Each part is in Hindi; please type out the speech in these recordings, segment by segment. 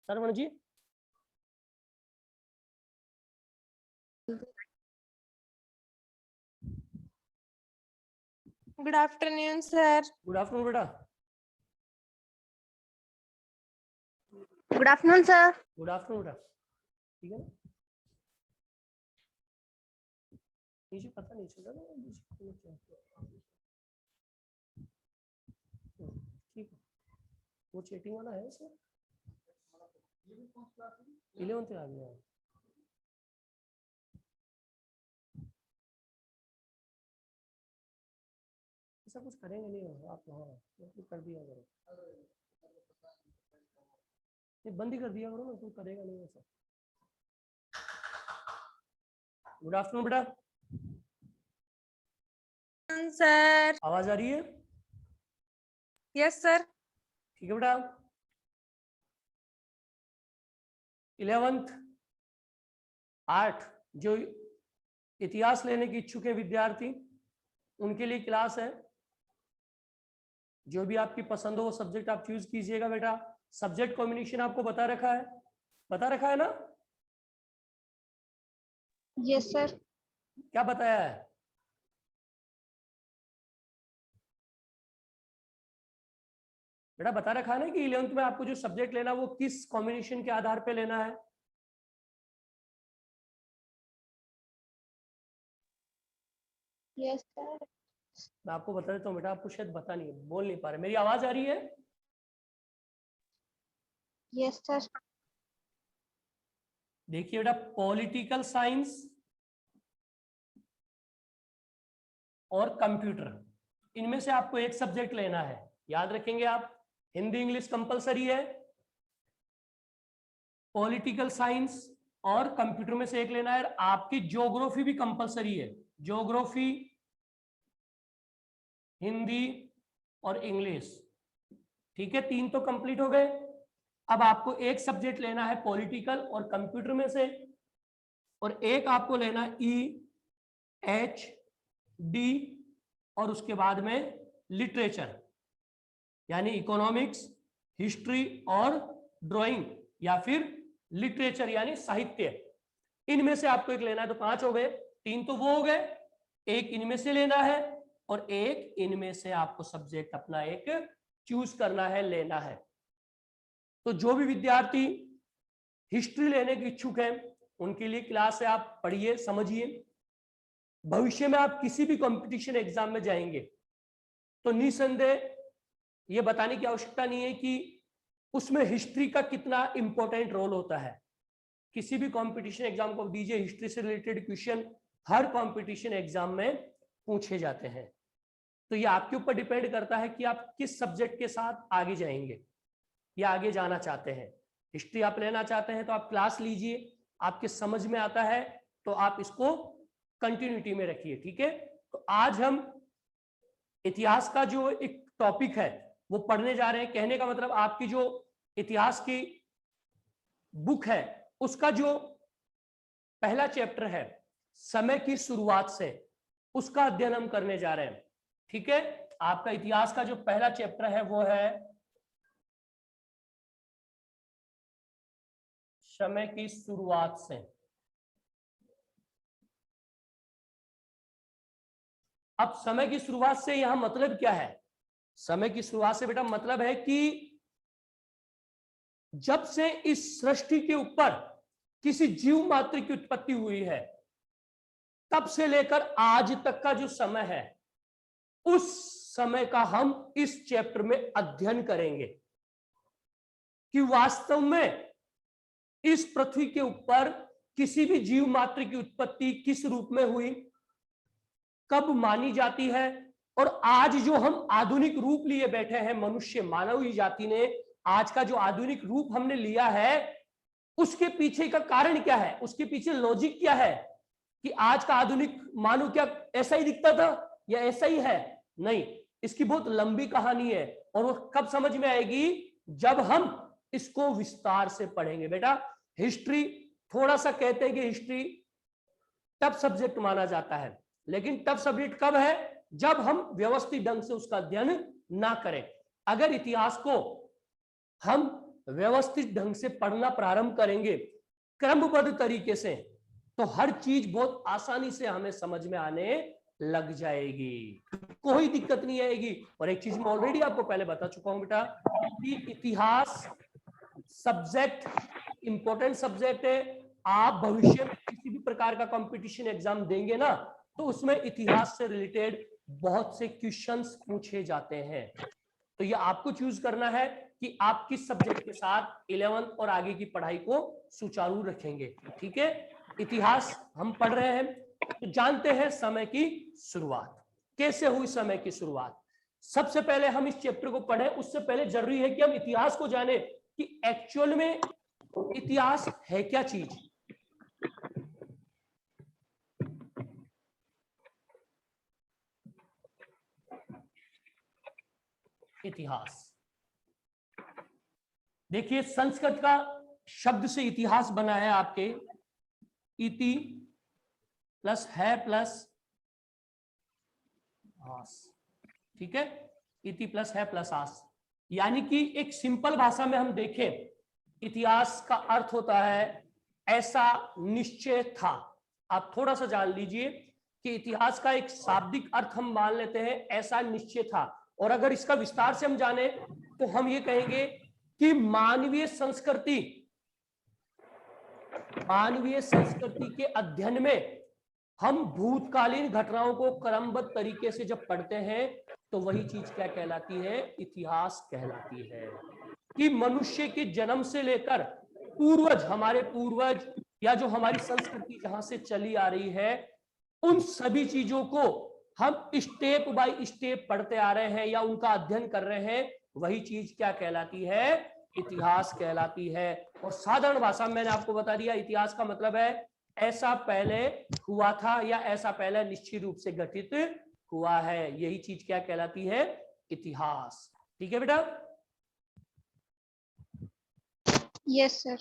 Sarwan ji. Good afternoon sir. Good afternoon बेटा। Good afternoon sir. Good afternoon बेटा। ठीक है ना, नीचे पता नहीं चल रहा ना, ठीक है। वो चेटिंग वाला है सर, 11th आ गया। ऐसा कुछ करेंगे नहीं आप, हाँ कुछ कर दिया करो, ये बंद ही कर दिया करो ना, कुछ करेगा नहीं ऐसा। गुड आफ्टरनून बेटा। सर आवाज आ रही है? Yes sir. ठीक है बेटा। 11th आर्ट जो इतिहास लेने के इच्छुक है विद्यार्थी, उनके लिए क्लास है। जो भी आपकी पसंद हो वो सब्जेक्ट आप चूज कीजिएगा बेटा। सब्जेक्ट कॉम्बिनेशन आपको बता रखा है ना? Yes sir. क्या बताया है? बेटा बता रखा है ना कि 11th में आपको जो सब्जेक्ट लेना वो किस कॉम्बिनेशन के आधार पे लेना है। Yes sir. मैं आपको बता देता हूँ बेटा, आपको शायद बता नहीं, बोल नहीं पा रहे। मेरी आवाज आ रही है? Yes sir. देखिए बेटा, पॉलिटिकल साइंस और कंप्यूटर, इनमें से आपको एक सब्जेक्ट लेना है। याद रखेंगे आप, हिंदी इंग्लिश कंपलसरी है, पॉलिटिकल साइंस और कंप्यूटर में से एक लेना है। आपकी ज्योग्राफी भी कंपलसरी है, ज्योग्राफी, हिंदी और इंग्लिश। ठीक है, 3 तो कंप्लीट हो गए। अब आपको एक सब्जेक्ट लेना है पॉलिटिकल और कंप्यूटर में से, और एक आपको लेना है EHD और उसके बाद में लिटरेचर, यानी इकोनॉमिक्स, हिस्ट्री और ड्राइंग, या फिर लिटरेचर यानी साहित्य। इनमें से आपको एक लेना है। तो 5 हो गए, 3 तो वो हो गए, एक इनमें से लेना है और एक इनमें से आपको सब्जेक्ट अपना एक चूज करना है, लेना है। तो जो भी विद्यार्थी हिस्ट्री लेने के इच्छुक हैं उनके लिए क्लास है, आप पढ़िए समझिए। भविष्य में आप किसी भी कंपटीशन एग्जाम में जाएंगे तो निसंदेह ये बताने की आवश्यकता नहीं है कि उसमें हिस्ट्री का कितना इंपॉर्टेंट रोल होता है। किसी भी कंपटीशन एग्जाम को दीजिए, हिस्ट्री से रिलेटेड क्वेश्चन हर कंपटीशन एग्जाम में पूछे जाते हैं। तो ये आपके ऊपर डिपेंड करता है कि आप किस सब्जेक्ट के साथ आगे जाएंगे या आगे जाना चाहते हैं। हिस्ट्री आप लेना चाहते हैं तो आप क्लास लीजिए, आपके समझ में आता है तो आप इसको कंटिन्यूटी में रखिए। ठीक है, तो आज हम इतिहास का जो एक टॉपिक है वो पढ़ने जा रहे हैं। कहने का मतलब आपकी जो इतिहास की बुक है उसका जो पहला चैप्टर है समय की शुरुआत से, उसका अध्ययन हम करने जा रहे हैं। ठीक है, आपका इतिहास का जो पहला चैप्टर है वो है समय की शुरुआत से। अब समय की शुरुआत से यहां मतलब क्या है? समय की शुरुआत से बेटा मतलब है कि जब से इस सृष्टि के ऊपर किसी जीव मात्र की उत्पत्ति हुई है तब से लेकर आज तक का जो समय है उस समय का हम इस चैप्टर में अध्ययन करेंगे कि वास्तव में इस पृथ्वी के ऊपर किसी भी जीव मात्र की उत्पत्ति किस रूप में हुई, कब मानी जाती है, और आज जो हम आधुनिक रूप लिए बैठे हैं, मनुष्य मानव जाति ने आज का जो आधुनिक रूप हमने लिया है उसके पीछे का कारण क्या है, उसके पीछे लॉजिक क्या है कि आज का आधुनिक मानव क्या ऐसा ही दिखता था या ऐसा ही है? नहीं, इसकी बहुत लंबी कहानी है और वो कब समझ में आएगी जब हम इसको विस्तार से पढ़ेंगे। बेटा हिस्ट्री थोड़ा सा कहते हैं कि हिस्ट्री टफ सब्जेक्ट माना जाता है, लेकिन टफ सब्जेक्ट कब है? जब हम व्यवस्थित ढंग से उसका अध्ययन ना करें। अगर इतिहास को हम व्यवस्थित ढंग से पढ़ना प्रारंभ करेंगे क्रमबद्ध तरीके से, तो हर चीज बहुत आसानी से हमें समझ में आने लग जाएगी, कोई दिक्कत नहीं आएगी। और एक चीज मैं ऑलरेडी आपको पहले बता चुका हूं बेटा कि इतिहास सब्जेक्ट इंपॉर्टेंट सब्जेक्ट है। आप भविष्य में किसी भी प्रकार का कंपटीशन एग्जाम देंगे ना, तो उसमें इतिहास से रिलेटेड बहुत से क्वेश्चंस पूछे जाते हैं। तो ये आपको चूज करना है कि आप किस सब्जेक्ट के साथ 11th और आगे की पढ़ाई को सुचारू रखेंगे। ठीक है, इतिहास हम पढ़ रहे हैं, तो जानते हैं समय की शुरुआत कैसे हुई। समय की शुरुआत सबसे पहले हम इस चैप्टर को पढ़ें, उससे पहले जरूरी है कि हम इतिहास को जाने कि एक्चुअल में इतिहास है क्या चीज। इतिहास देखिए, संस्कृत का शब्द से इतिहास बना है आपके इति प्लस है प्लस आस। ठीक है, इति प्लस है प्लस आस, यानी कि एक सिंपल भाषा में हम देखें, इतिहास का अर्थ होता है ऐसा निश्चय था। आप थोड़ा सा जान लीजिए कि इतिहास का एक शाब्दिक अर्थ हम मान लेते हैं ऐसा निश्चय था, और अगर इसका विस्तार से हम जाने तो हम ये कहेंगे कि मानवीय संस्कृति के अध्ययन में हम भूतकालीन घटनाओं को क्रमबद्ध तरीके से जब पढ़ते हैं तो वही चीज क्या कहलाती है, इतिहास कहलाती है। कि मनुष्य के जन्म से लेकर पूर्वज, हमारे पूर्वज या जो हमारी संस्कृति जहां से चली आ रही है, उन सभी चीजों को हम स्टेप बाय स्टेप पढ़ते आ रहे हैं या उनका अध्ययन कर रहे हैं, वही चीज क्या कहलाती है, इतिहास कहलाती है। और साधारण भाषा में मैंने आपको बता दिया, इतिहास का मतलब है ऐसा पहले हुआ था या ऐसा पहले निश्चित रूप से घटित हुआ है, यही चीज क्या कहलाती है, इतिहास। ठीक है बेटा? Yes sir.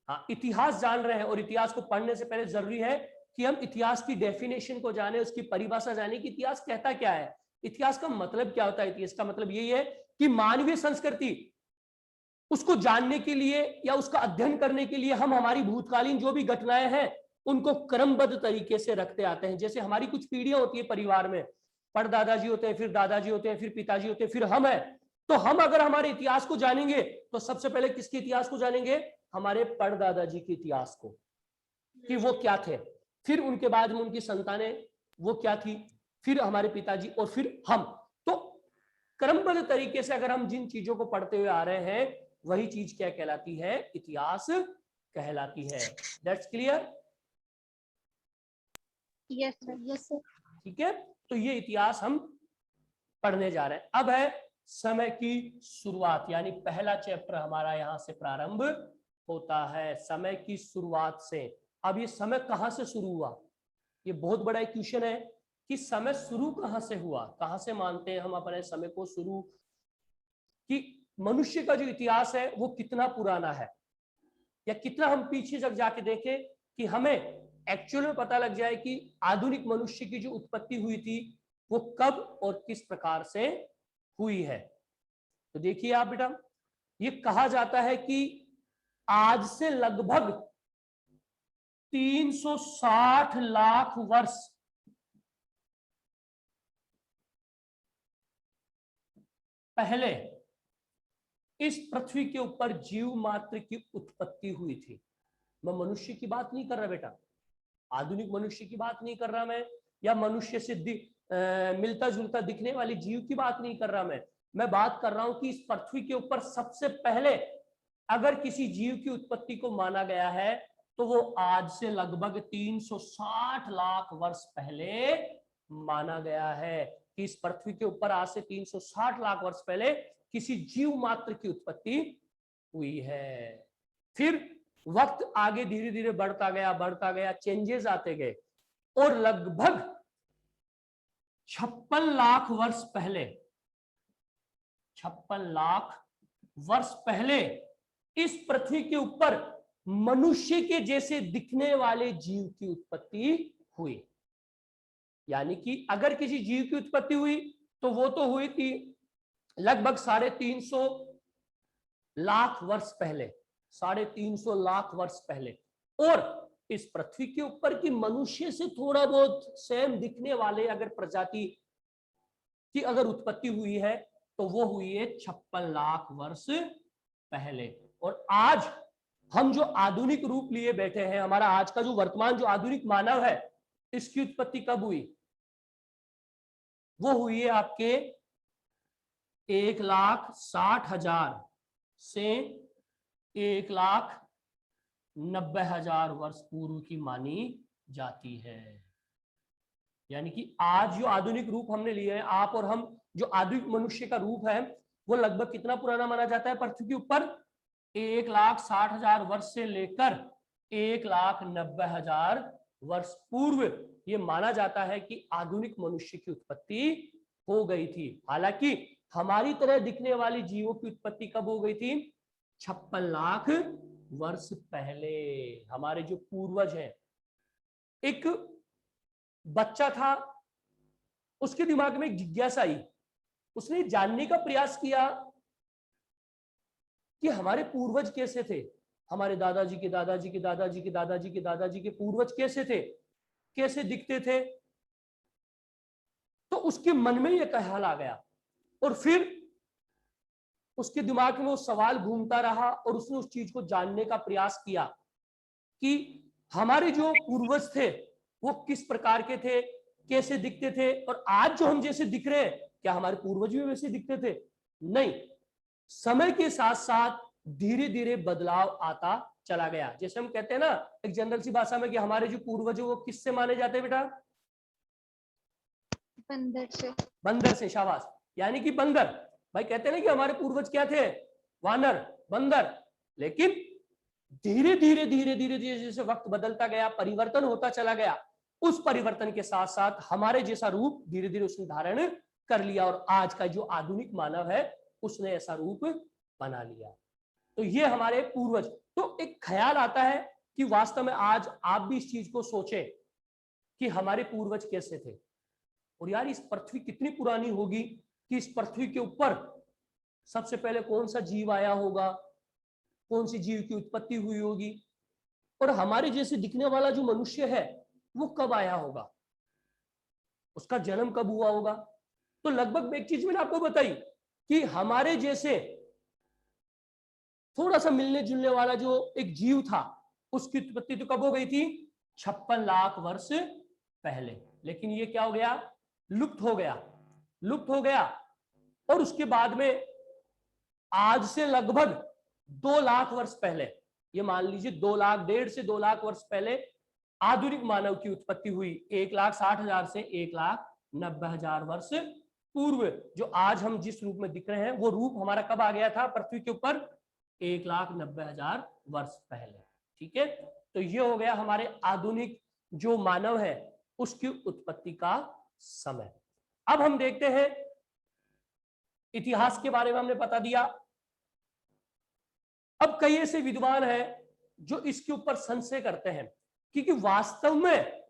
हाँ, इतिहास जान रहे हैं, और इतिहास को पढ़ने से पहले जरूरी है कि हम इतिहास की डेफिनेशन को जाने, उसकी परिभाषा जाने कि इतिहास कहता क्या है, इतिहास का मतलब क्या होता है। इतिहास का मतलब यही है कि मानवीय संस्कृति, उसको जानने के लिए या उसका अध्ययन करने के लिए हम हमारी भूतकालीन जो भी घटनाएं हैं उनको क्रमबद्ध तरीके से रखते आते हैं। जैसे हमारी कुछ पीढ़ियां होती है परिवार में, परदादाजी होते हैं, फिर दादाजी होते हैं, फिर पिताजी होते हैं, फिर हम हैं। तो हम अगर हमारे इतिहास को जानेंगे तो सबसे पहले किसके इतिहास को जानेंगे, हमारे परदादाजी के इतिहास को, कि वो क्या थे, फिर उनके बाद में उनकी संतानें वो क्या थी, फिर हमारे पिताजी, और फिर हम। तो क्रमबद्ध तरीके से अगर हम जिन चीजों को पढ़ते हुए आ रहे हैं वही चीज क्या कहलाती है, इतिहास कहलाती है। That's clear? Yes sir. Yes sir. ठीक है, तो ये इतिहास हम पढ़ने जा रहे हैं। अब है समय की शुरुआत, यानी पहला चैप्टर हमारा यहां से प्रारंभ होता है, समय की शुरुआत से। अब ये समय कहां से शुरू हुआ, ये बहुत बड़ा एक क्वेश्चन है कि समय शुरू कहां से हुआ, कहां से मानते हैं हम अपने समय को शुरू, कि मनुष्य का जो इतिहास है वो कितना पुराना है, या कितना हम पीछे जब जाके देखें कि हमें एक्चुअल में पता लग जाए कि आधुनिक मनुष्य की जो उत्पत्ति हुई थी वो कब और किस प्रकार से हुई है। तो देखिए आप बेटा, ये कहा जाता है कि आज से लगभग 360 लाख वर्ष पहले इस पृथ्वी के ऊपर जीव मात्र की उत्पत्ति हुई थी। मैं मनुष्य की बात नहीं कर रहा बेटा, आधुनिक मनुष्य की बात नहीं कर रहा मैं, या मनुष्य से मिलता जुलता दिखने वाली जीव की बात नहीं कर रहा मैं बात कर रहा हूं कि इस पृथ्वी के ऊपर सबसे पहले अगर किसी जीव की उत्पत्ति को माना गया है तो वो आज से लगभग 360 लाख वर्ष पहले माना गया है कि इस पृथ्वी के ऊपर आज से 360 लाख वर्ष पहले किसी जीव मात्र की उत्पत्ति हुई है। फिर वक्त आगे धीरे धीरे बढ़ता गया, चेंजेस आते गए, और लगभग 56 लाख वर्ष पहले, 56 लाख वर्ष पहले इस पृथ्वी के ऊपर मनुष्य के जैसे दिखने वाले जीव की उत्पत्ति हुई। यानी कि अगर किसी जीव की उत्पत्ति हुई तो वो तो हुई थी लगभग 350 लाख वर्ष पहले, 350 लाख वर्ष पहले, और इस पृथ्वी के ऊपर की मनुष्य से थोड़ा बहुत सेम दिखने वाले अगर प्रजाति की अगर उत्पत्ति हुई है तो वो हुई है 56 लाख वर्ष पहले। और आज हम जो आधुनिक रूप लिए बैठे हैं, हमारा आज का जो वर्तमान जो आधुनिक मानव है, इसकी उत्पत्ति कब हुई? वो हुई है आपके 1,60,000 से 1,90,000 वर्ष पूर्व की मानी जाती है। यानी कि आज जो आधुनिक रूप हमने लिए हैं, आप और हम, जो आधुनिक मनुष्य का रूप है, वो लगभग कितना पुराना माना जाता है पृथ्वी के ऊपर? 1,60,000 वर्ष से लेकर 1,90,000 वर्ष पूर्व ये माना जाता है कि आधुनिक मनुष्य की उत्पत्ति हो गई थी। हालांकि हमारी तरह दिखने वाली जीवों की उत्पत्ति कब हो गई थी? 56 लाख वर्ष पहले। हमारे जो पूर्वज हैं, एक बच्चा था, उसके दिमाग में एक जिज्ञासा आई, उसने जानने का प्रयास किया कि हमारे पूर्वज कैसे थे, हमारे दादाजी के दादाजी के दादाजी के दादाजी के दादाजी के पूर्वज कैसे थे, कैसे दिखते थे। तो उसके मन में यह ख्याल आ गया और फिर उसके दिमाग में वो सवाल घूमता रहा और उसने उस चीज को जानने का प्रयास किया कि हमारे जो पूर्वज थे वो किस प्रकार के थे, कैसे दिखते थे, और आज जो हम जैसे दिख रहे हैं, क्या हमारे पूर्वज भी वैसे दिखते थे? नहीं। समय के साथ साथ धीरे धीरे बदलाव आता चला गया। जैसे हम कहते हैं ना एक जनरल सी भाषा में कि हमारे जो पूर्वज वो किससे माने जाते हैं बेटा? बंदर से। बंदर से। शाबाश। यानी कि बंदर, भाई कहते हैं ना कि हमारे पूर्वज क्या थे? वानर, बंदर। लेकिन धीरे धीरे धीरे धीरे धीरे जैसे वक्त बदलता गया, परिवर्तन होता चला गया, उस परिवर्तन के साथ साथ हमारे जैसा रूप धीरे धीरे उसने धारण कर लिया और आज का जो आधुनिक मानव है उसने ऐसा रूप बना लिया। तो ये हमारे पूर्वज। तो एक ख्याल आता है कि वास्तव में आज आप भी इस चीज को सोचें कि हमारे पूर्वज कैसे थे, और यार इस पृथ्वी कितनी पुरानी होगी कि इस पृथ्वी के ऊपर सबसे पहले कौन सा जीव आया होगा, कौन सी जीव की उत्पत्ति हुई होगी, और हमारे जैसे दिखने वाला जो मनुष्य है वो कब आया होगा, उसका जन्म कब हुआ होगा। तो लगभग एक चीज मैंने आपको बताई कि हमारे जैसे थोड़ा सा मिलने जुलने वाला जो एक जीव था उसकी उत्पत्ति तो कब हो गई थी? 56 लाख वर्ष पहले। लेकिन ये क्या हो गया? लुप्त हो गया, लुप्त हो गया। और उसके बाद में आज से लगभग 2 लाख वर्ष पहले, ये मान लीजिए 2 लाख, 1.5 से 2 लाख वर्ष पहले आधुनिक मानव की उत्पत्ति हुई। 1,60,000 से 1,90,000 वर्ष पूर्व जो आज हम जिस रूप में दिख रहे हैं वो रूप हमारा कब आ गया था पृथ्वी के ऊपर? 1,90,000 वर्ष पहले। ठीक है, तो ये हो गया हमारे आधुनिक जो मानव है उसकी उत्पत्ति का समय। अब हम देखते हैं इतिहास के बारे में, हमने बता दिया। अब कई ऐसे विद्वान हैं जो इसके ऊपर संशय करते हैं कि वास्तव में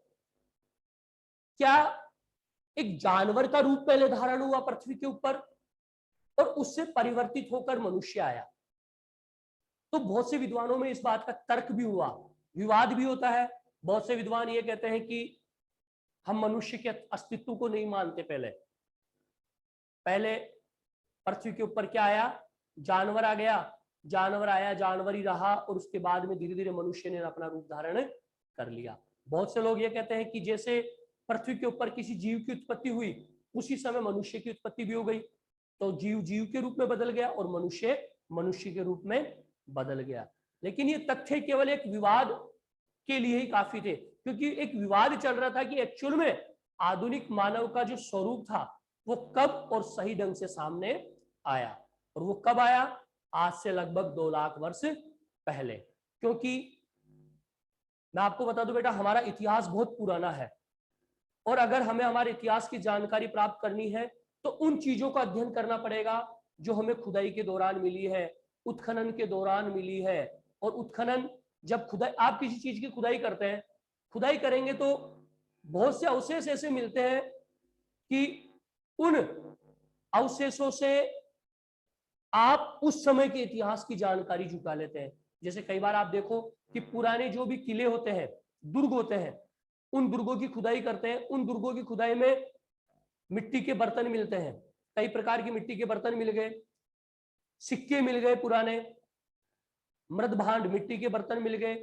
क्या एक जानवर का रूप पहले धारण हुआ पृथ्वी के ऊपर और उससे परिवर्तित होकर मनुष्य आया। तो बहुत से विद्वानों में इस बात का तर्क भी हुआ, विवाद भी होता है। बहुत से विद्वान ये कहते हैं कि हम मनुष्य के अस्तित्व को नहीं मानते। पहले पृथ्वी के ऊपर क्या आया? जानवर आ गया, जानवर आया, जानवर ही रहा, और उसके बाद में धीरे धीरे मनुष्य ने अपना रूप धारण कर लिया। बहुत से लोग ये कहते हैं कि जैसे पृथ्वी के ऊपर किसी जीव की उत्पत्ति हुई उसी समय मनुष्य की उत्पत्ति भी हो गई, तो जीव जीव के रूप में बदल गया और मनुष्य मनुष्य के रूप में बदल गया। लेकिन ये तथ्य केवल एक विवाद के लिए ही काफी थे, क्योंकि एक विवाद चल रहा था कि एक्चुअल में आधुनिक मानव का जो स्वरूप था वो कब और सही ढंग से सामने आया, और वो कब आया? आज से लगभग 2 लाख वर्ष पहले। क्योंकि मैं आपको बता दूं बेटा, हमारा इतिहास बहुत पुराना है, और अगर हमें हमारे इतिहास की जानकारी प्राप्त करनी है तो उन चीजों का अध्ययन करना पड़ेगा जो हमें खुदाई के दौरान मिली है, उत्खनन के दौरान मिली है। और उत्खनन, जब खुदाई, आप किसी चीज की खुदाई करते हैं, खुदाई करेंगे तो बहुत से अवशेष ऐसे मिलते हैं कि उन अवशेषों से आप उस समय के इतिहास की जानकारी जुटा लेते हैं। जैसे कई बार आप देखो कि पुराने जो भी किले होते हैं, दुर्ग होते हैं, उन दुर्गों की खुदाई करते हैं। उन दुर्गों की खुदाई में मिट्टी के बर्तन मिलते हैं, कई प्रकार की मिट्टी के बर्तन मिल गए, सिक्के मिल गए पुराने, मृद भांड मिट्टी के बर्तन मिल गए,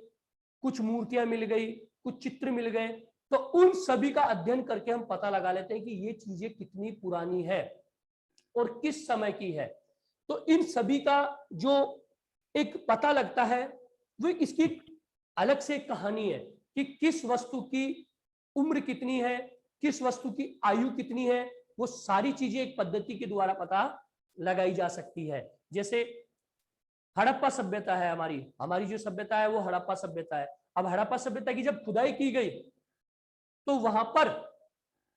कुछ मूर्तियां मिल गई, कुछ चित्र मिल गए। तो उन सभी का अध्ययन करके हम पता लगा लेते हैं कि ये चीजें कितनी पुरानी है और किस समय की है। तो इन सभी का जो एक पता लगता है वो इसकी अलग से एक कहानी है कि किस वस्तु की उम्र कितनी है, किस वस्तु की आयु कितनी है, वो सारी चीजें एक पद्धति के द्वारा पता लगाई जा सकती है। जैसे हड़प्पा सभ्यता है, हमारी जो सभ्यता है वो हड़प्पा सभ्यता है। अब हड़प्पा सभ्यता की जब खुदाई की गई तो वहां पर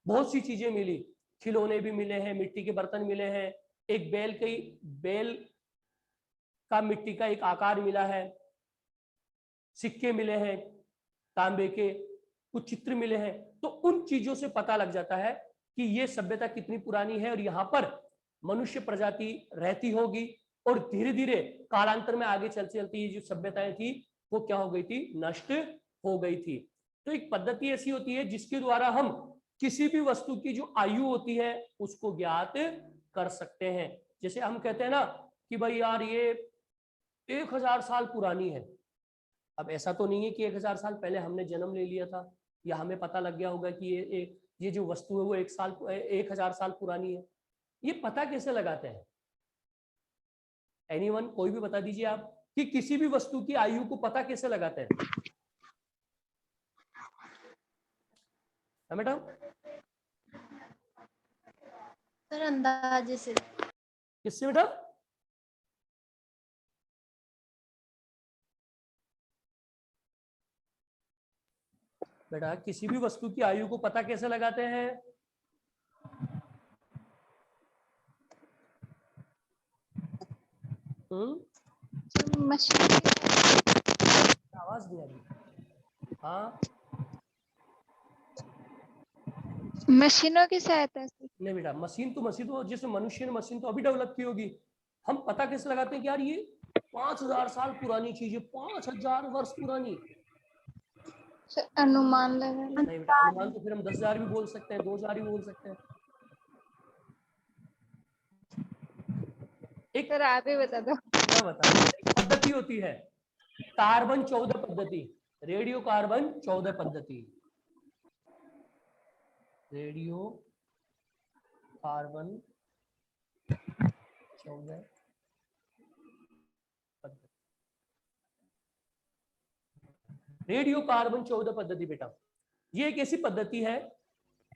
बहुत सी चीजें मिली, खिलौने भी मिले हैं, मिट्टी के बर्तन मिले हैं, एक बेल का मिट्टी का एक आकार मिला है, सिक्के मिले हैं तांबे के, कुछ चित्र मिले हैं। तो उन चीजों से पता लग जाता है कि ये सभ्यता कितनी पुरानी है और यहाँ पर मनुष्य प्रजाति रहती होगी। और धीरे धीरे कालांतर में आगे चलते चलते ये जो सभ्यताएं थी वो क्या हो गई थी, नष्ट हो गई थी। तो एक पद्धति ऐसी होती है जिसके द्वारा हम किसी भी वस्तु की जो आयु होती है उसको ज्ञात कर सकते हैं। जैसे हम कहते हैं ना कि भाई यार ये 1000 साल पुरानी है। अब ऐसा तो नहीं है कि 1000 साल पहले हमने जन्म ले लिया था या हमें पता लग गया होगा कि ये जो वस्तु है वो 1000 साल पुरानी है। ये पता कैसे लगाते हैं? एनीवन, कोई भी बता दीजिए आप कि किसी भी वस्तु की आयु को पता कैसे लगाते हैं मैडम? सर अंदाजे से। किससे बेटा? बेटा किसी भी वस्तु की आयु को पता कैसे लगाते हैं? मशीन आवाज नहीं आ रही। हाँ, मशीनों की सहायता से। नहीं बेटा, मशीन तो जैसे मनुष्य ने मशीन तो अभी डेवलप की होगी। हम पता कैसे लगाते हैं कि यार ये 5000 साल पुरानी चीज है, 5000 वर्ष पुरानी? सर अनुमान लगा। नहीं बेटा, अनुमान तो फिर हम 10,000 भी बोल सकते हैं, 2000 भी बोल सकते हैं। एक सर आप ही बता दो। मैं बता रहा हूं, एक पद्धति होती है कार्बन 14 पद्धति, रेडियो कार्बन 14 पद्धति, रेडियो कार्बन 14 पद्धति, रेडियो कार्बन 14 पद्धति। बेटा ये एक ऐसी पद्धति है,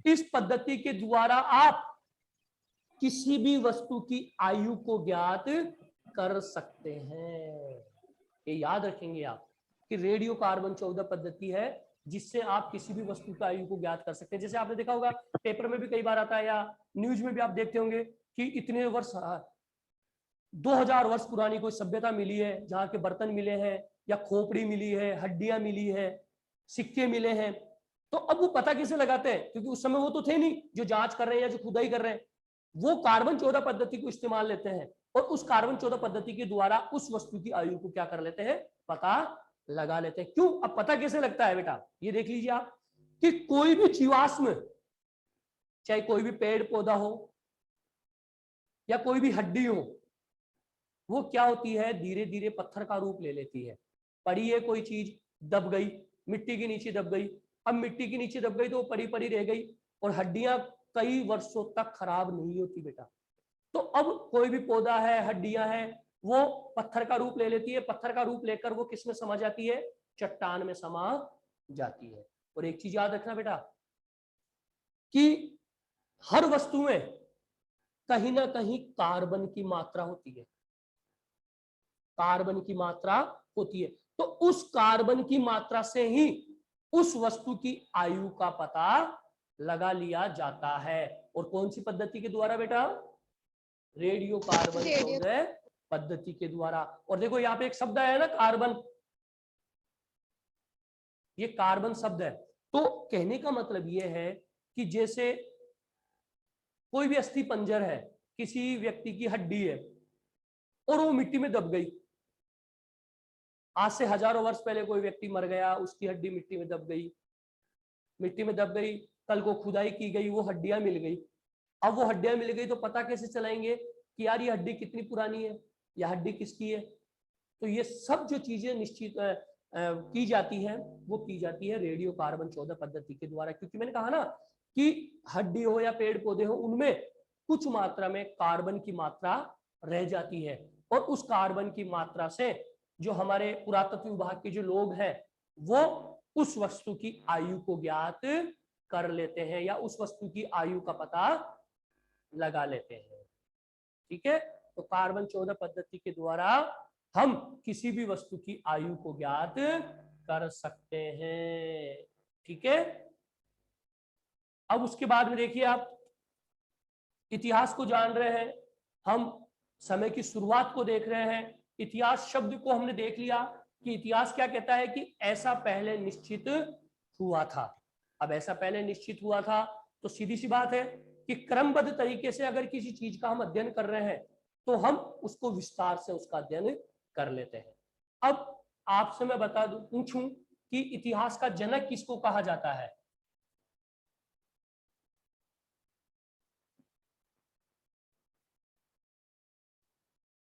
इस पद्धति के द्वारा आप किसी भी वस्तु की आयु को ज्ञात कर सकते हैं। ये याद रखेंगे आप कि रेडियो कार्बन 14 पद्धति है जिससे आप किसी भी वस्तु की आयु को ज्ञात कर सकते हैं। जैसे आपने देखा होगा पेपर में भी कई बार आता है या न्यूज में भी आप देखते होंगे कि इतने वर्ष 2000 वर्ष पुरानी कोई सभ्यता मिली है जहां के बर्तन मिले हैं या खोपड़ी मिली है, हड्डियां मिली है, सिक्के मिले हैं। तो अब वो पता कैसे लगाते हैं? क्योंकि उस समय वो तो थे नहीं जो जांच कर रहे हैं या जो खुदाई कर रहे हैं, वो कार्बन 14 पद्धति को इस्तेमाल लेते हैं और उस कार्बन 14 पद्धति के द्वारा उस वस्तु की आयु को क्या कर लेते हैं, पता लगा लेते हैं। क्यों? अब पता कैसे लगता है बेटा, ये देख लीजिए आप कि कोई भी जीवाश्म, चाहे कोई भी पेड़ पौधा हो या कोई भी हड्डी हो, वो क्या होती है, धीरे धीरे पत्थर का रूप ले लेती है। पड़ी है कोई चीज, दब गई, मिट्टी के नीचे दब गई। अब मिट्टी के नीचे दब गई तो पड़ी पड़ी रह गई और हड्डियां कई वर्षों तक खराब नहीं होती बेटा। तो अब कोई भी पौधा है, हड्डियां हैं, वो पत्थर का रूप ले लेती है। पत्थर का रूप लेकर वो किस में समा जाती है, चट्टान में समा जाती है। और एक चीज याद रखना बेटा कि हर वस्तु में कहीं ना कहीं कार्बन की मात्रा होती है, कार्बन की मात्रा होती है। तो उस कार्बन की मात्रा से ही उस वस्तु की आयु का पता लगा लिया जाता है। और कौन सी पद्धति के द्वारा बेटा? रेडियो कार्बन 14 पद्धति के द्वारा। और देखो यहाँ पे एक शब्द आया है ना, कार्बन, ये कार्बन शब्द है। तो कहने का मतलब ये है कि जैसे कोई भी अस्थि पंजर है, किसी व्यक्ति की हड्डी है, और वो मिट्टी में दब गई। आज से हजारों वर्ष पहले कोई व्यक्ति मर गया, उसकी हड्डी मिट्टी में दब गई, मिट्टी में दब गई, कल को खुदाई की गई, वो हड्डियां मिल गई। अब वो हड्डियां मिल गई तो पता कैसे चलाएंगे कि यार ये हड्डी कितनी पुरानी है, या हड्डी किसकी है? तो ये सब जो चीजें निश्चित की जाती है वो की जाती है रेडियो कार्बन 14 पद्धति के द्वारा। क्योंकि मैंने कहा ना कि हड्डी हो या पेड़ पौधे हो, उनमें कुछ मात्रा में कार्बन की मात्रा रह जाती है, और उस कार्बन की मात्रा से जो हमारे पुरातत्व विभाग के जो लोग हैं वो उस वस्तु की आयु को ज्ञात कर लेते हैं, या उस वस्तु की आयु का पता लगा लेते हैं। ठीक है, तो कार्बन 14 पद्धति के द्वारा हम किसी भी वस्तु की आयु को ज्ञात कर सकते हैं। ठीक है, अब उसके बाद में देखिए आप इतिहास को जान रहे हैं, हम समय की शुरुआत को देख रहे हैं। इतिहास शब्द को हमने देख लिया कि इतिहास क्या कहता है कि ऐसा पहले निश्चित हुआ था। अब ऐसा पहले निश्चित हुआ था तो सीधी सी बात है कि क्रमबद्ध तरीके से अगर किसी चीज का हम अध्ययन कर रहे हैं तो हम उसको विस्तार से उसका अध्ययन कर लेते हैं। अब आपसे मैं बता दूं, पूछूं कि इतिहास का जनक किसको कहा जाता है?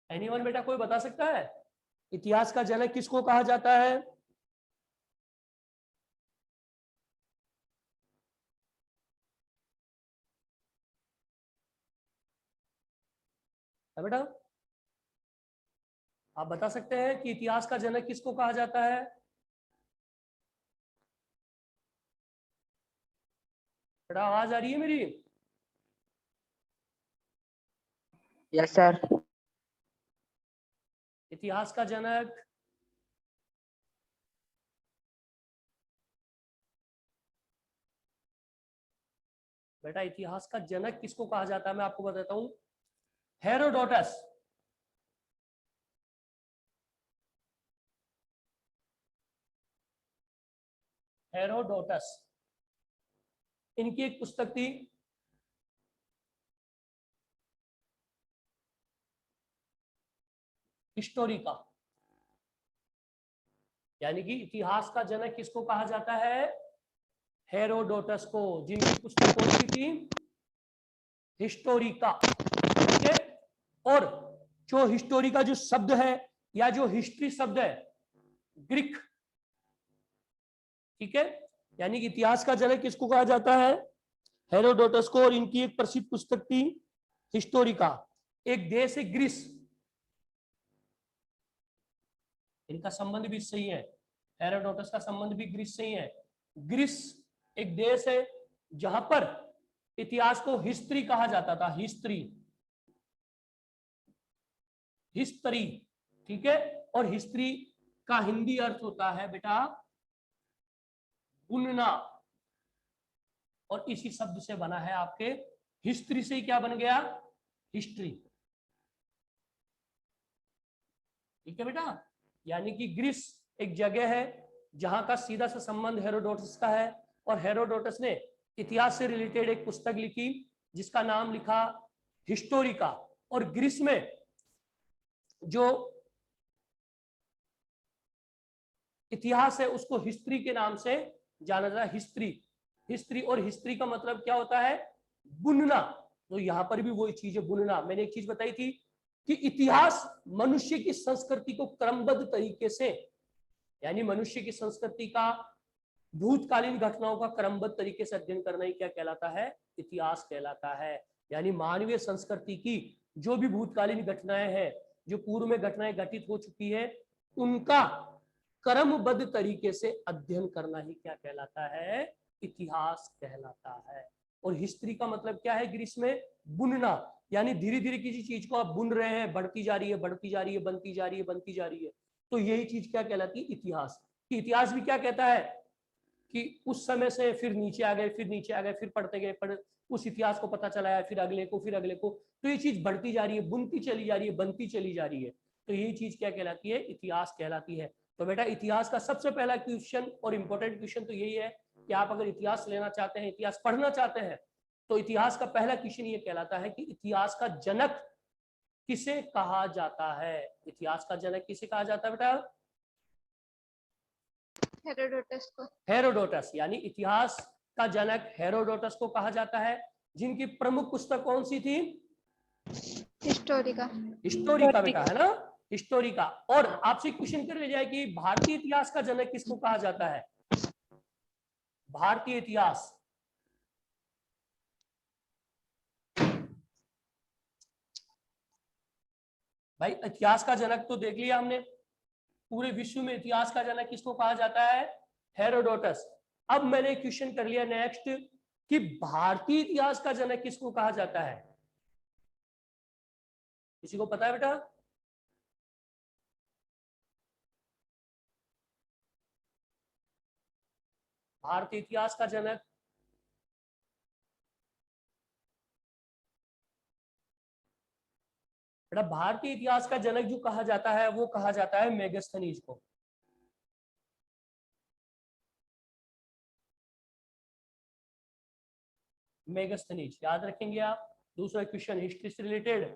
एनीवन बेटा, कोई बता सकता है इतिहास का जनक किसको कहा जाता है? बेटा आप बता सकते हैं कि इतिहास का जनक किसको कहा जाता है? बेटा आवाज आ रही है मेरी? Yes sir. इतिहास का जनक बेटा इतिहास का जनक किसको कहा जाता है? मैं आपको बताता हूं, हेरोडोटस। हेरोडोटस, इनकी एक पुस्तक थी हिस्टोरिका, यानी कि इतिहास का जनक किसको कहा जाता है? हेरोडोटस को, जिनकी पुस्तक कौन सी थी? हिस्टोरिका। ठीक है, और जो हिस्टोरिका जो शब्द है या जो हिस्ट्री शब्द है ग्रीक, ठीक है, यानी कि इतिहास का जनक किसको कहा जाता है? हेरोडोटस को। और इनकी एक प्रसिद्ध पुस्तक थी हिस्टोरिका। एक देश है ग्रीस, इनका संबंध भी सही है, हेरोडोटस का संबंध भी ग्रीस से ही है। ग्रीस एक देश है जहां पर इतिहास को हिस्ट्री कहा जाता था, हिस्ट्री, हिस्ट्री। ठीक है, और हिस्ट्री का हिंदी अर्थ होता है बेटा बुनना, और इसी शब्द से बना है आपके हिस्ट्री से ही क्या बन गया? हिस्ट्री। ठीक है बेटा, यानी कि ग्रीस एक जगह है जहां का सीधा सा संबंध हेरोडोटस का है, और हेरोडोटस ने इतिहास से रिलेटेड एक पुस्तक लिखी जिसका नाम लिखा हिस्टोरिका। और ग्रीस में जो इतिहास है उसको हिस्ट्री के नाम से जाना जाता है, हिस्ट्री। हिस्ट्री, और हिस्ट्री का मतलब क्या होता है? बुनना। तो यहां पर भी वही चीज है, बुनना। मैंने एक चीज बताई थी कि इतिहास मनुष्य की संस्कृति को क्रमबद्ध तरीके से, यानी मनुष्य की संस्कृति का भूतकालीन घटनाओं का क्रमबद्ध तरीके से अध्ययन करना ही क्या कहलाता है? इतिहास कहलाता है। यानी मानवीय संस्कृति की जो भी भूतकालीन घटनाएं हैं, जो पूर्व में घटनाएं घटित हो चुकी है, उनका क्रमबद्ध तरीके से अध्ययन करना ही क्या कहलाता है? इतिहास कहलाता है। और हिस्ट्री का मतलब क्या है ग्रीस में? बुनना, यानी धीरे धीरे किसी चीज को आप बुन रहे हैं, बढ़ती जा रही है, बढ़ती जा रही है, बनती जा रही है, बनती जा रही है, तो यही चीज क्या कहलाती है? इतिहास। कि इतिहास भी क्या कहता है कि उस समय से फिर नीचे आ गए, फिर नीचे आ गए, फिर पढ़ते गए, उस इतिहास को पता चला है, फिर अगले को, फिर अगले को, तो ये चीज बढ़ती जा रही है, बुनती चली जा रही है, बनती चली जा रही है, तो यही चीज क्या कहलाती है? इतिहास कहलाती है। तो बेटा इतिहास का सबसे पहला क्वेश्चन और इंपॉर्टेंट क्वेश्चन तो यही है कि आप अगर इतिहास लेना चाहते हैं, इतिहास पढ़ना चाहते हैं, तो इतिहास का पहला क्वेश्चन ये कहलाता है कि इतिहास का जनक किसे कहा जाता है? इतिहास का जनक किसे कहा जाता है बेटा? हेरोडोटस को। हेरोडोटस, यानी इतिहास का जनक हेरोडोटस को कहा जाता है, जिनकी प्रमुख पुस्तक कौन सी थी? हिस्टोरिका। हिस्टोरिका बेटा, है ना, हिस्टोरिका। और आपसे क्वेश्चन कर ले जाए कि भारतीय इतिहास का जनक किसको कहा जाता है? भारतीय इतिहास, भाई इतिहास का जनक तो देख लिया हमने, पूरे विश्व में इतिहास का जनक किसको कहा जाता है? हेरोडोटस। अब मैंने क्वेश्चन कर लिया नेक्स्ट कि भारतीय इतिहास का जनक किसको कहा जाता है? किसी को पता है बेटा? भारतीय इतिहास का जनक, बेटा भारतीय इतिहास का जनक जो कहा जाता है वो कहा जाता है मेगस्थनीज को। मेगस्थनीज याद रखेंगे आप। दूसरा क्वेश्चन हिस्ट्री से रिलेटेड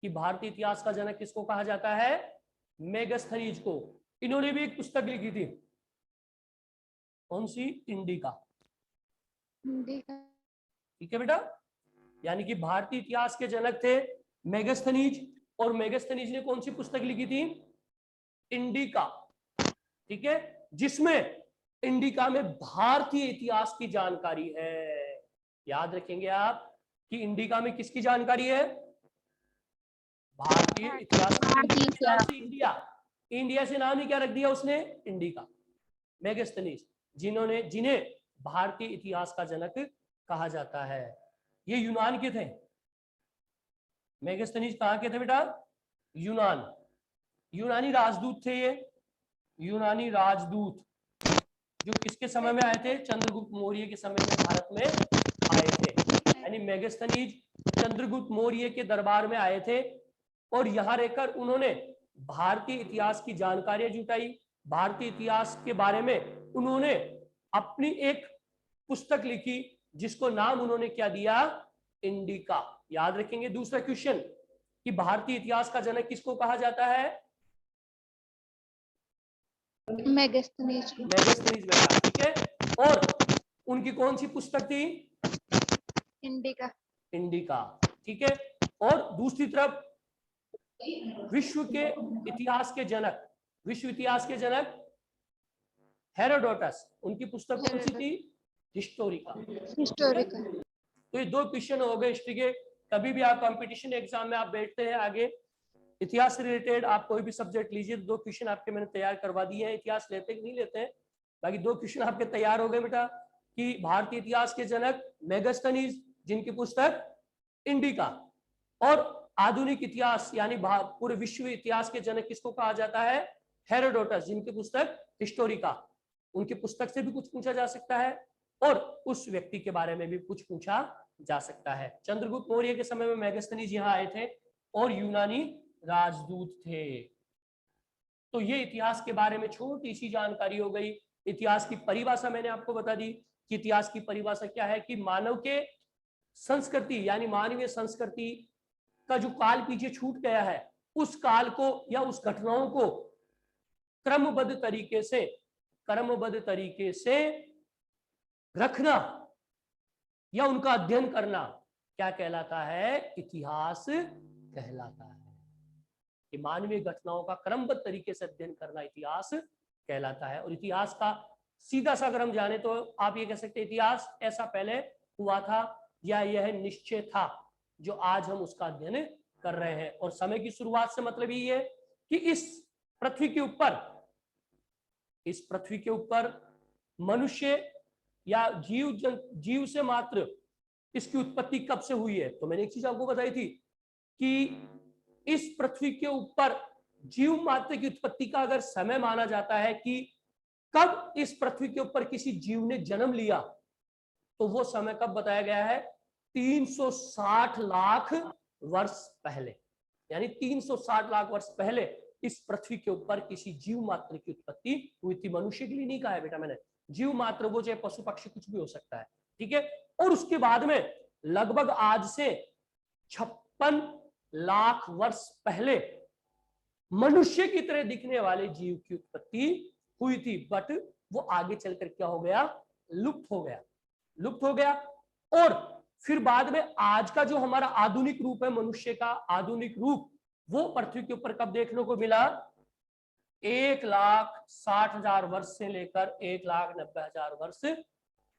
कि भारतीय इतिहास का जनक किसको कहा जाता है? मेगस्थनीज को। इन्होंने भी एक पुस्तक लिखी थी, कौन सी? इंडिका। ठीक है बेटा, यानी कि भारतीय इतिहास के जनक थे मेगस्थनीज, और मेगस्थनीज ने कौन सी पुस्तक लिखी थी? इंडिका। ठीक है, जिसमें इंडिका में भारतीय इतिहास की जानकारी है। याद रखेंगे आप कि इंडिका में किसकी जानकारी है? भारतीय इतिहास की। इंडिया, इंडिया से नाम ही क्या रख दिया उसने? इंडिका। मेगस्थनीज, जिन्हें भारतीय इतिहास का जनक कहा जाता है। ये यूनान के थे। मेगस्थनीज कहाँ के थे बेटा? यूनान। यूनानी राजदूत थे ये, यूनानी राजदूत जो किसके समय में आए थे? चंद्रगुप्त मौर्य के समय में भारत में आए थे। यानी मेगस्थनीज चंद्रगुप्त मौर्य के दरबार में आए थे और यहां रहकर उन्होंने भारतीय इतिहास की जानकारियां जुटाई। भारतीय इतिहास के बारे में उन्होंने अपनी एक पुस्तक लिखी जिसको नाम उन्होंने क्या दिया? इंडिका। याद रखेंगे। दूसरा क्वेश्चन कि भारतीय इतिहास का जनक किसको कहा जाता है? मेगस्थनीज को। मेगस्थनीज बेटा। ठीक है, और उनकी कौन सी पुस्तक थी? इंडिका। इंडिका। ठीक है, और दूसरी तरफ विश्व के इतिहास के जनक, विश्व इतिहास के जनक हेरोडोटस, उनकी पुस्तक कौन सी थी? हिस्टोरिका। हिस्टोरिका। तो ये दो क्वेश्चन हो गए हिस्ट्री के। कभी भी आप कंपटीशन एग्जाम में आप बैठते हैं आगे, इतिहास से रिलेटेड आप कोई भी सब्जेक्ट लीजिए, दो क्वेश्चन आपके मैंने तैयार करवा दिए हैं। इतिहास लेते कि नहीं लेते हैं? बाकी दो क्वेश्चन आपके तैयार हो गए बेटा कि भारतीय इतिहास के जनक मेगस्थनीज, जिनकी पुस्तक इंडिका, और आधुनिक इतिहास यानी पूरे विश्व इतिहास के जनक किसको कहा जाता है? हेरोडोटस, जिनकी पुस्तक हिस्टोरिका। उनकी पुस्तक से भी कुछ पूछा जा सकता है और उस व्यक्ति के बारे में भी कुछ पूछा जा सकता है। चंद्रगुप्त मौर्य के समय में मेगस्थनीज यहाँ आए थे और यूनानी राजदूत थे। तो ये इतिहास के बारे में छोटी सी जानकारी हो गई। इतिहास की परिभाषा मैंने आपको बता दी कि इतिहास की परिभाषा क्या है कि मानव के संस्कृति यानी मानवीय संस्कृति का जो काल पीछे छूट गया है, उस काल को या उस घटनाओं को क्रमबद्ध तरीके से रखना या उनका अध्ययन करना क्या कहलाता है? इतिहास कहलाता है। कि मानवीय घटनाओं का क्रमबद्ध तरीके से अध्ययन करना इतिहास कहलाता है। और इतिहास का सीधा सा अगर हम जाने तो आप ये कह सकते हैं इतिहास ऐसा पहले हुआ था या यह निश्चय था जो आज हम उसका अध्ययन कर रहे हैं। और समय की शुरुआत से मतलब यही है कि इस पृथ्वी के ऊपर मनुष्य या जीव से मात्र इसकी उत्पत्ति कब से हुई है। तो मैंने एक चीज आपको बताई थी कि इस पृथ्वी के ऊपर जीव मात्र की उत्पत्ति का अगर समय माना जाता है कि कब इस पृथ्वी के ऊपर किसी जीव ने जन्म लिया, तो वो समय कब बताया गया है? 360 लाख वर्ष पहले। यानी 360 लाख वर्ष पहले इस पृथ्वी के ऊपर किसी जीव मात्र की उत्पत्ति हुई थी। मनुष्य के लिए नहीं कहा है बेटा मैंने, जीव मात्र, वो चाहे पशु पक्षी कुछ भी हो सकता है। ठीक है, और उसके बाद में लगभग आज से 56 लाख वर्ष पहले मनुष्य की तरह दिखने वाले जीव की उत्पत्ति हुई थी, बट वो आगे चलकर क्या हो गया, लुप्त हो गया, लुप्त हो गया। और फिर बाद में आज का जो हमारा आधुनिक रूप है, मनुष्य का आधुनिक रूप, वो पृथ्वी के ऊपर कब देखने को मिला, 1,60,000 वर्ष से लेकर 1,90,000 वर्ष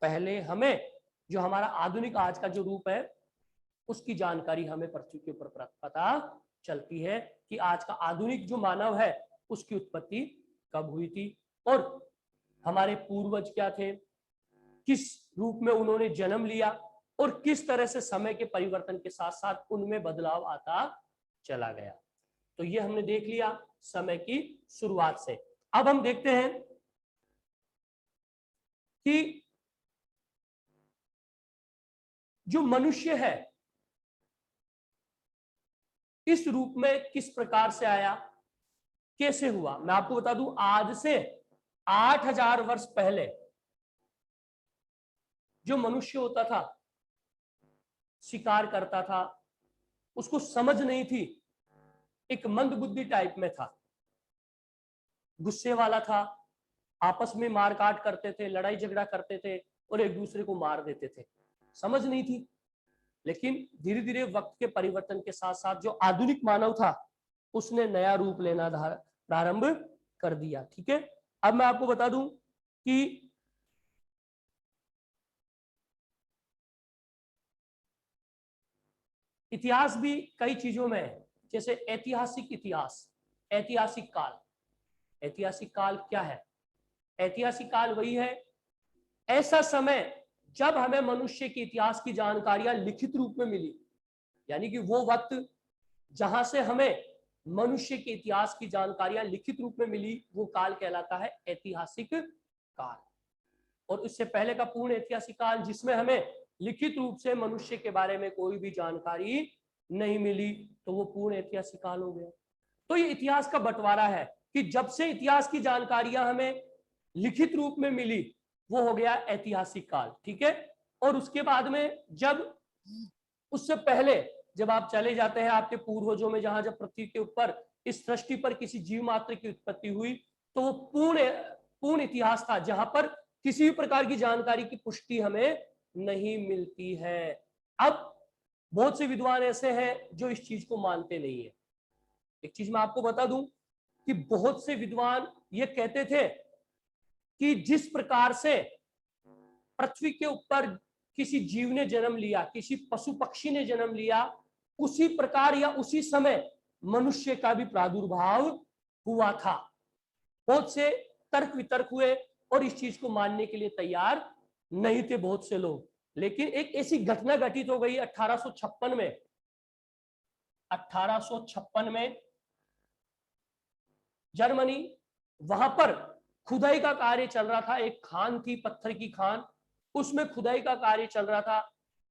पहले हमें जो हमारा आधुनिक आज का जो रूप है उसकी जानकारी हमें पृथ्वी के ऊपर पता चलती है कि आज का आधुनिक जो मानव है उसकी उत्पत्ति कब हुई थी और हमारे पूर्वज क्या थे, किस रूप में उन्होंने जन्म लिया और किस तरह से समय के परिवर्तन के साथ साथ उनमें बदलाव आता चला गया। तो ये हमने देख लिया समय की शुरुआत से। अब हम देखते हैं कि जो मनुष्य है इस रूप में किस प्रकार से आया, कैसे हुआ। मैं आपको बता दूं, आज से 8,000 वर्ष पहले जो मनुष्य होता था, शिकार करता था, उसको समझ नहीं थी, एक मंद बुद्धि टाइप में था, गुस्से वाला था, आपस में मारकाट करते थे, लड़ाई झगड़ा करते थे और एक दूसरे को मार देते थे, समझ नहीं थी। लेकिन धीरे धीरे वक्त के परिवर्तन के साथ साथ जो आधुनिक मानव था उसने नया रूप लेना प्रारंभ कर दिया। ठीक है, अब मैं आपको बता दूं कि इतिहास भी कई चीजों में है, जैसे ऐतिहासिक इतिहास, ऐतिहासिक काल। ऐतिहासिक काल क्या है? ऐतिहासिक काल वही है ऐसा समय जब हमें मनुष्य के इतिहास की जानकारियां लिखित रूप में मिली, यानी कि वो वक्त जहां से हमें मनुष्य के इतिहास की जानकारियां लिखित रूप में मिली, वो काल कहलाता है ऐतिहासिक काल। और इससे पहले का पूर्ण ऐतिहासिक काल जिसमें हमें लिखित रूप से मनुष्य के बारे में कोई भी जानकारी नहीं मिली, तो वो पूर्ण ऐतिहासिक काल हो गया। तो ये इतिहास का बंटवारा है कि जब से इतिहास की जानकारियां हमें लिखित रूप में मिली वो हो गया ऐतिहासिक काल। ठीक है, और उसके बाद में जब उससे पहले जब आप चले जाते हैं आपके पूर्वजों में, जहां जब पृथ्वी के ऊपर इस सृष्टि पर किसी जीव मात्र की उत्पत्ति हुई, तो वो पूर्ण इतिहास था जहां पर किसी भी प्रकार की जानकारी की पुष्टि हमें नहीं मिलती है। अब बहुत से विद्वान ऐसे हैं जो इस चीज को मानते नहीं है। एक चीज मैं आपको बता दूं कि बहुत से विद्वान ये कहते थे कि जिस प्रकार से पृथ्वी के ऊपर किसी जीव ने जन्म लिया, किसी पशु पक्षी ने जन्म लिया, उसी प्रकार या उसी समय मनुष्य का भी प्रादुर्भाव हुआ था। बहुत से तर्क वितर्क हुए और इस चीज को मानने के लिए तैयार नहीं थे बहुत से लोग। लेकिन एक ऐसी घटना घटित हो गई 1856 में। 1856 में जर्मनी, वहां पर खुदाई का कार्य चल रहा था। एक खान थी, पत्थर की खान, उसमें खुदाई का कार्य चल रहा था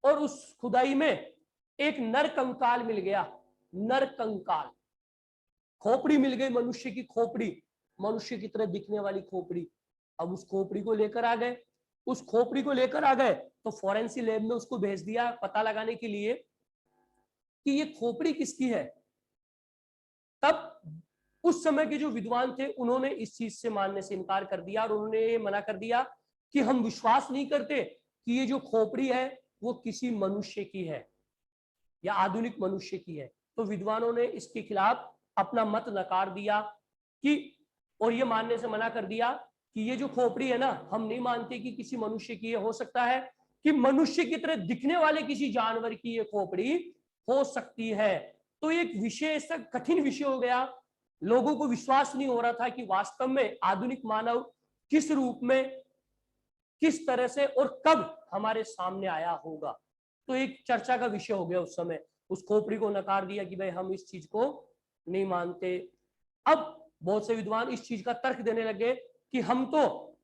और उस खुदाई में एक नर कंकाल मिल गया। नर कंकाल, खोपड़ी मिल गई, मनुष्य की खोपड़ी, मनुष्य की तरह दिखने वाली खोपड़ी। अब उस खोपड़ी को लेकर आ गए, उस खोपड़ी को लेकर आ गए तो फॉरेंसिक लैब में उसको भेज दिया पता लगाने के लिए कि ये खोपड़ी किसकी है। तब उस समय के जो विद्वान थे उन्होंने इस चीज से मानने से इनकार कर दिया और उन्होंने ये मना कर दिया कि हम विश्वास नहीं करते कि ये जो खोपड़ी है वो किसी मनुष्य की है या आधुनिक मनुष्य की है। तो विद्वानों ने इसके खिलाफ अपना मत नकार दिया कि, और ये मानने से मना कर दिया कि ये जो खोपड़ी है ना, हम नहीं मानते कि किसी मनुष्य की है। हो सकता है कि मनुष्य की तरह दिखने वाले किसी जानवर की ये खोपड़ी हो सकती है। तो एक विषय ऐसा कठिन विषय हो गया, लोगों को विश्वास नहीं हो रहा था कि वास्तव में आधुनिक मानव किस रूप में, किस तरह से और कब हमारे सामने आया होगा। तो एक चर्चा का विषय हो गया उस समय। उस खोपड़ी को नकार दिया कि भाई हम इस चीज को नहीं मानते। अब बहुत से विद्वान इस चीज का तर्क देने लगे कि हम तो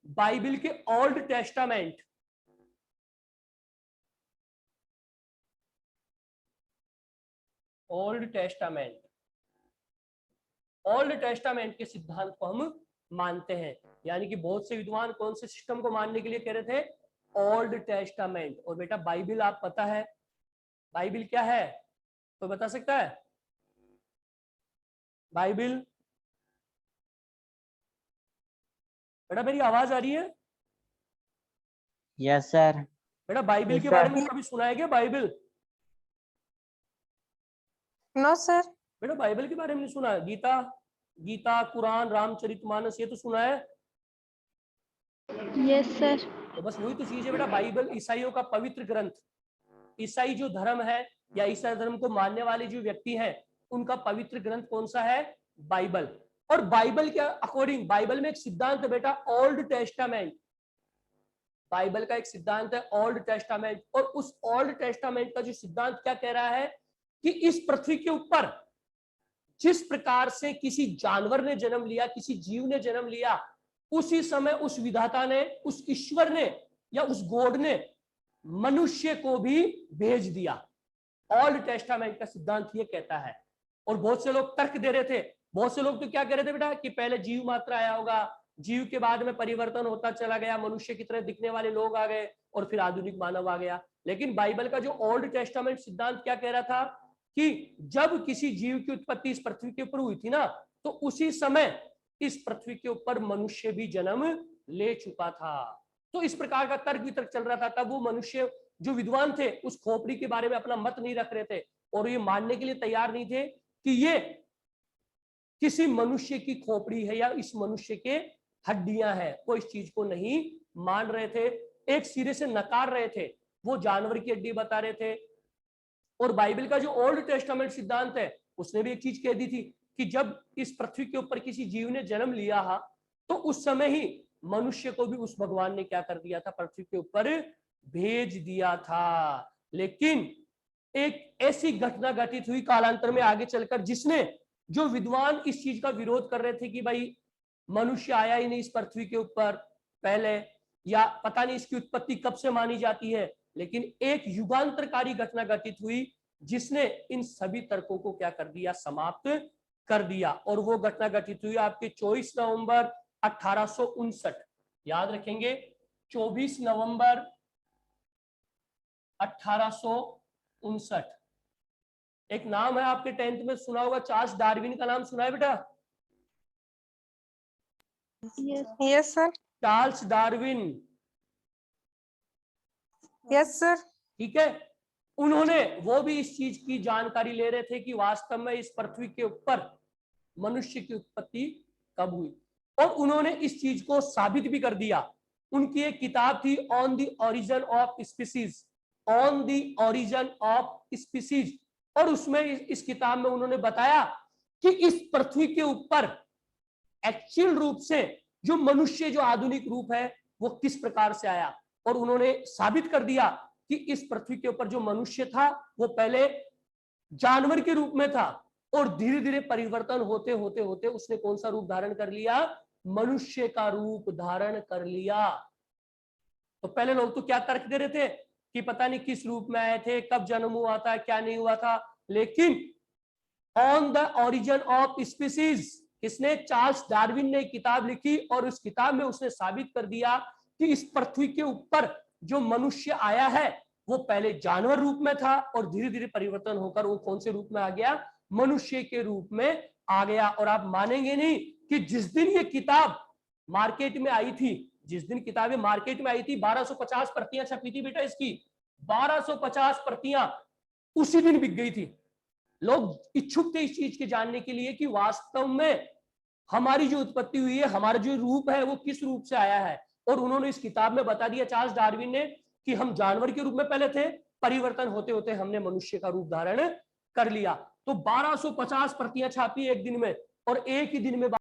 बाइबल के ओल्ड टेस्टामेंट, ओल्ड टेस्टामेंट के सिद्धांत को हम मानते हैं। यानी कि बहुत से विद्वान कौन से सिस्टम को मानने के लिए कह रहे थे? Old testament. और बेटा बाइबल आप पता है बाइबल क्या है, कोई बता सकता है? बाइबल। बेटा मेरी आवाज आ रही है? Yes, sir. बेटा बाइबल Yes, के बारे sir. में कभी सुना है क्या? Bible, No, sir. बेटा बाइबल के बारे में नहीं सुना है? गीता, गीता, कुरान, रामचरितमानस, ये तो सुना है? Yes sir. तो बस वही तो चीज है बेटा, बाइबल ईसाइयों का पवित्र ग्रंथ। ईसाई जो धर्म है या ईसाई धर्म को मानने वाले जो व्यक्ति हैं, उनका पवित्र ग्रंथ कौन सा है? बाइबल। और बाइबल के अकॉर्डिंग, बाइबल में एक सिद्धांत है बेटा, ओल्ड टेस्टामेंट। बाइबल का एक सिद्धांत है ओल्ड टेस्टामेंट, और उस ओल्ड टेस्टामेंट का जो सिद्धांत क्या कह रहा है कि इस पृथ्वी के ऊपर जिस प्रकार से किसी जानवर ने जन्म लिया, किसी जीव ने जन्म लिया, उसी समय उस विधाता ने, उस ईश्वर ने या उस गॉड ने मनुष्य को भी भेज दिया। ओल्ड टेस्टामेंट का सिद्धांत ये कहता है। और बहुत से लोग तर्क दे रहे थे, बहुत से लोग तो क्या कह रहे थे बेटा कि पहले जीव मात्र आया होगा, जीव के बाद में परिवर्तन होता चला गया, मनुष्य की तरह दिखने वाले लोग आ गए और फिर आधुनिक मानव आ गया। लेकिन बाइबल का जो ओल्ड टेस्टामेंट सिद्धांत क्या कह रहा था कि जब किसी जीव की उत्पत्ति इस पृथ्वी के ऊपर हुई थी ना, तो उसी समय इस पृथ्वी के ऊपर मनुष्य भी जन्म ले चुका था। तो इस प्रकार का तर्क वितर्क चल रहा था। तब वो मनुष्य जो विद्वान थे उस खोपड़ी के बारे में अपना मत नहीं रख रहे थे और ये मानने के लिए तैयार नहीं थे कि ये किसी मनुष्य की खोपड़ी है या इस मनुष्य के हड्डियां हैं। वो इस चीज को नहीं मान रहे थे, एक सिरे से नकार रहे थे। वो जानवर की हड्डी बता रहे थे। और बाइबल का जो ओल्ड टेस्टामेंट सिद्धांत है उसने भी एक चीज कह दी थी कि जब इस पृथ्वी के ऊपर किसी जीव ने जन्म लिया हा, तो उस समय ही मनुष्य को भी उस भगवान ने क्या कर दिया था? पृथ्वी के ऊपर भेज दिया था। लेकिन एक ऐसी घटना घटित हुई कालांतर में आगे चलकर, जिसने, जो विद्वान इस चीज का विरोध कर रहे थे कि भाई मनुष्य आया ही नहीं इस पृथ्वी के ऊपर पहले, या पता नहीं इसकी उत्पत्ति कब से मानी जाती है, लेकिन एक युगांतरकारी घटना घटित हुई जिसने इन सभी तर्कों को क्या कर दिया? समाप्त कर दिया। और वो घटना घटित हुई आपके 24 नवंबर 1859। याद रखेंगे, 24 नवंबर 1859। एक नाम है आपके 10th में सुना होगा, चार्ल्स डार्विन का नाम सुना है बेटा? Yes Yes, sir. Charles Darwin, Yes, sir. ठीक है। उन्होंने, वो भी इस चीज की जानकारी ले रहे थे कि वास्तव में इस पृथ्वी के ऊपर मनुष्य की उत्पत्ति कब हुई, और उन्होंने इस चीज को साबित भी कर दिया। उनकी एक किताब थी on the origin of species, on the origin of species, और उसमें इस किताब में उन्होंने बताया कि इस पृथ्वी के ऊपर एक्चुअल रूप से जो मनुष्य, जो आधुनिक रूप है, वो किस प्रकार से आया। और उन्होंने साबित कर दिया कि इस पृथ्वी के ऊपर जो मनुष्य था वो पहले जानवर के रूप में था, और धीरे धीरे परिवर्तन होते होते होते उसने कौन सा रूप धारण कर लिया? मनुष्य का रूप धारण कर लिया। तो पहले लोग तो क्या तर्क दे रहे थे कि पता नहीं किस रूप में आए थे, कब जन्म हुआ था, क्या नहीं हुआ था। लेकिन on the origin of species, किसने? चार्ल्स डार्विन ने किताब लिखी, और उस किताब में उसने साबित कर दिया कि इस पृथ्वी के ऊपर जो मनुष्य आया है वो पहले जानवर रूप में था और धीरे धीरे परिवर्तन होकर वो कौन से रूप में आ गया? मनुष्य के रूप में आ गया। और आप मानेंगे नहीं कि जिस दिन ये किताब मार्केट में आई थी, जिस दिन किताबें मार्केट में आई थी, 1250 प्रतियां छपी थी बेटा इसकी, 1250 प्रतियां उसी दिन बिक गई थी। लोग इच्छुक थे इस चीज के जानने के लिए कि वास्तव में हमारी जो उत्पत्ति हुई है, हमारा जो रूप है वो किस रूप से आया है। और उन्होंने इस किताब में बता दिया, चार्ल्स डार्विन ने, कि हम जानवर के रूप में पहले थे, परिवर्तन होते होते हमने मनुष्य का रूप धारण कर लिया। तो 1250 प्रतियां छापी एक दिन में, और एक ही दिन में